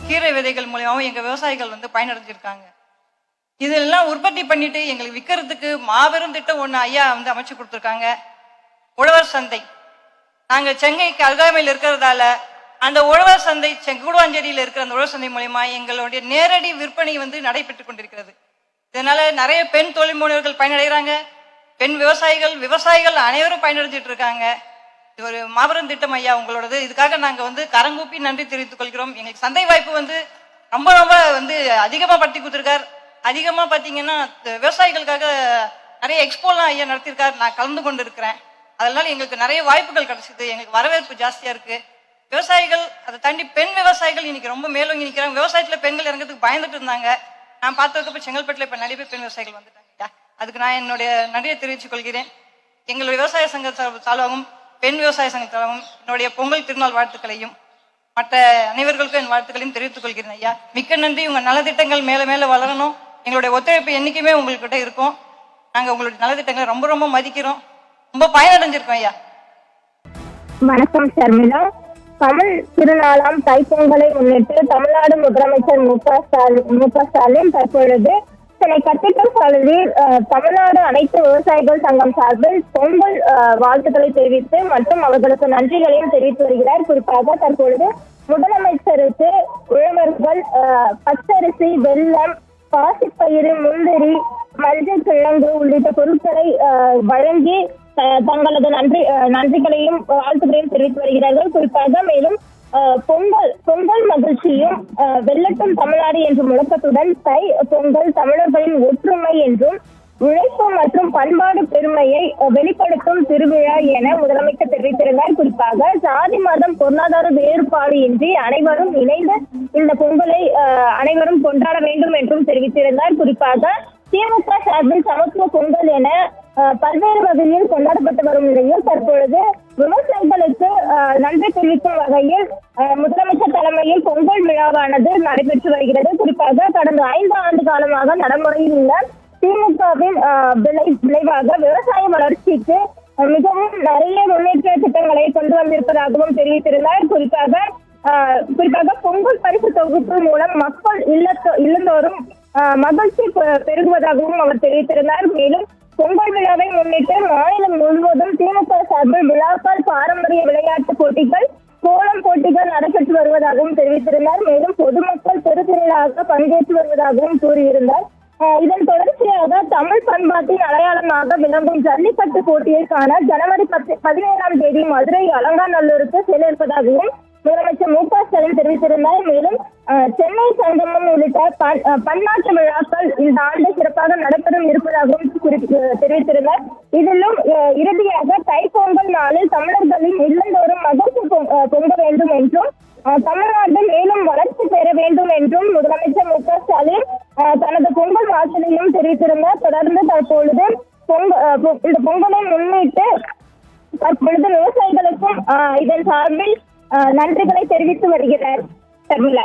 கீரை விதைகள் மூலியமாவும் எங்க விவசாயிகள் வந்து பயனடைஞ்சிருக்காங்க. இதெல்லாம் உற்பத்தி பண்ணிட்டு எங்களுக்கு விற்கிறதுக்கு மாபெரும் திட்டம் ஒண்ணு ஐயா வந்து அமைச்சு கொடுத்துருக்காங்க. உழவர் சந்தை. நாங்க சென்னைக்கு அருகாமையில் இருக்கிறதால அந்த உழவர் சந்தை கூடுவாஞ்சேரியில் இருக்கிற அந்த உழவர் சந்தை மூலியமா எங்களுடைய நேரடி விற்பனை வந்து நடைபெற்றுக் கொண்டிருக்கிறது. இதனால நிறைய பெண் தொழில் முனைவர்கள் பயனடைகிறாங்க. பெண் விவசாயிகள் அனைவரும் பயனடைஞ்சிட்டு இருக்காங்க. இது ஒரு மாபெரும் திட்டம் ஐயா உங்களோடது. இதுக்காக நாங்க வந்து கரங்கூப்பி நன்றி தெரிவித்துக் கொள்கிறோம். எங்களுக்கு சந்தை வாய்ப்பு வந்து ரொம்ப வந்து அதிகமா படுத்தி கொடுத்துருக்கார். அதிகமா பாத்தீங்கன்னா விவசாயிகளுக்காக நிறைய எக்ஸ்போலாம் ஐயா நடத்தியிருக்காரு. நான் கலந்து கொண்டு இருக்கிறேன். அதனால எங்களுக்கு நிறைய வாய்ப்புகள் கிடைச்சது. எங்களுக்கு வரவேற்பு ஜாஸ்தியா இருக்கு. விவசாயிகள் அதை தாண்டி பெண் விவசாயிகள் இன்னைக்கு ரொம்ப மேலோங்கி நிற்கிறாங்க. விவசாயத்துல பெண்கள் இறங்கிறதுக்கு பயந்துட்டு இருந்தாங்க. நான் பார்த்ததுக்கு செங்கல்பட்டுல இப்ப நிறைய பேர் பெண் விவசாயிகள் வந்துட்டாங்க. அதுக்கு நான் என்னுடைய நன்றியை தெரிவித்துக் கொள்கிறேன். எங்களுடைய விவசாய சங்க சார்பாகவும் பெண் விவசாய சங்க சார்பாகவும் என்னுடைய பொங்கல் திருநாள் வாழ்த்துக்களையும் மற்ற அனைவர்களுக்கும் என் வாழ்த்துக்களையும் தெரிவித்துக் கொள்கிறேன் ஐயா. மிக்க நன்றி. உங்க நலத்திட்டங்கள் மேல மேல வளரணும். எங்களுடைய ஒத்துழைப்பு என்னைக்குமே உங்கள்கிட்ட இருக்கும். நாங்க உங்களுடைய நலத்திட்டங்களை ரொம்ப ரொம்ப மதிக்கிறோம். ரொம்ப பயனடைஞ்சிருக்கோம் ஐயா. வணக்கம் ஷர்மிளா. தமிழ் திருநாளாம் தைப்பொங்கலை முன்னிட்டு தமிழ்நாடு முதலமைச்சர் மு.க. ஸ்டாலின் தற்பொழுது சென்னை கத்திட்டல் சாலையில் தமிழ்நாடு அனைத்து விவசாயிகள் சங்கம் சார்பில் பொங்கல் வாழ்த்துக்களை தெரிவித்து மற்றும் அவர்களுக்கு நன்றிகளையும் தெரிவித்து வருகிறார். குறிப்பாக தற்பொழுது முதலமைச்சருக்கு உழவர்கள் பச்சரிசி, வெல்லம், பாசிப்பயிறு, முந்திரி, மஞ்சள் கிழங்கு உள்ளிட்ட பொருட்களை வழங்கி தங்களது நன்றிகளையும் வாழ்த்துக்களையும் தெரிவித்து வருகிறார்கள். குறிப்பாக மேலும் பொங்கல் மகிழ்ச்சியும் வெள்ளட்டும் தமிழ்நாடு என்ற முழக்கத்துடன் தை பொங்கல் தமிழர்களின் ஒற்றுமை என்றும் உழைப்பு மற்றும் பண்பாடு பெருமையை வெளிப்படுத்தும் திருவிழா என முதலமைச்சர் தெரிவித்திருந்தார். குறிப்பாக சாதி மதம் பொருளாதார வேறுபாடு இன்றி அனைவரும் இணைந்து இந்த பொங்கலை அனைவரும் கொண்டாட வேண்டும் என்றும் தெரிவித்திருந்தார். குறிப்பாக திமுக சார்பில் சமத்துவ பொங்கல் என பல்வேறு வகையில் கொண்டாடப்பட்டு வரும் நிலையில் தற்பொழுது விவசாயிகளுக்கு நன்றி தெரிவிக்கும் வகையில் முதலமைச்சர் தலைமையில் பொங்கல் விழாவானது நடைபெற்று வருகிறது. குறிப்பாக கடந்த 5 ஆண்டு காலமாக நடைமுறையில் உள்ள திமுகவின் விளைவாக விவசாய வளர்ச்சிக்கு மிகவும் நிறைய முன்னேற்ற திட்டங்களை கொண்டு வந்திருப்பதாகவும் தெரிவித்திருந்தார். குறிப்பாக பொங்கல் பரிசு தொகுப்பு மூலம் மக்கள் இல்லந்தோறும் மகிழ்ச்சி பெருகுவதாகவும் அவர் தெரிவித்திருந்தார். மேலும் பொங்கல் விழாவை முன்னிட்டு மாநிலம் முழுவதும் திமுக சார்பில் விழாக்கள், பாரம்பரிய விளையாட்டு போட்டிகள், கோலம் போட்டிகள் நடைபெற்று வருவதாகவும் தெரிவித்திருந்தார். மேலும் பொதுமக்கள் பெருதிரளாக பங்கேற்று வருவதாகவும் கூறியிருந்தார். இதன் தொடர்ச்சியாக தமிழ் பண்பாட்டின் அடையாளமாக விளங்கும் ஜல்லிக்கட்டு போட்டியை காண ஜனவரி 17ஆம் தேதி மதுரை அலங்காநல்லூருக்கு செல்ல இருப்பதாகவும் முதலமைச்சர் மு.க. ஸ்டாலின் தெரிவித்திருந்தார். மேலும் சென்னை சங்கமம் உள்ளிட்ட பன்னாட்டு விழாக்கள் இந்த ஆண்டு சிறப்பாக நடைபெறும் இருப்பதாகவும் தெரிவித்திருந்தார். இதிலும் இறுதியாக தைப்பொங்கல் நாளில் தமிழர்களின் இல்லந்தோறும் மகிழ்ச்சி பொங்க வேண்டும் என்றும் தமிழ்நாடு மேலும் வளர்ச்சி பெற வேண்டும் என்றும் முதலமைச்சர் மு.க. ஸ்டாலின் தனது பொங்கல் வாசலையும் தெரிவித்திருந்தார். தொடர்ந்து தற்பொழுது இந்த பொங்கலை முன்னிட்டு தற்பொழுது விவசாயிகளுக்கும் இதன் சார்பில் நன்றிகளை தெரிவித்து வருகிறார். ஷர்மிளா.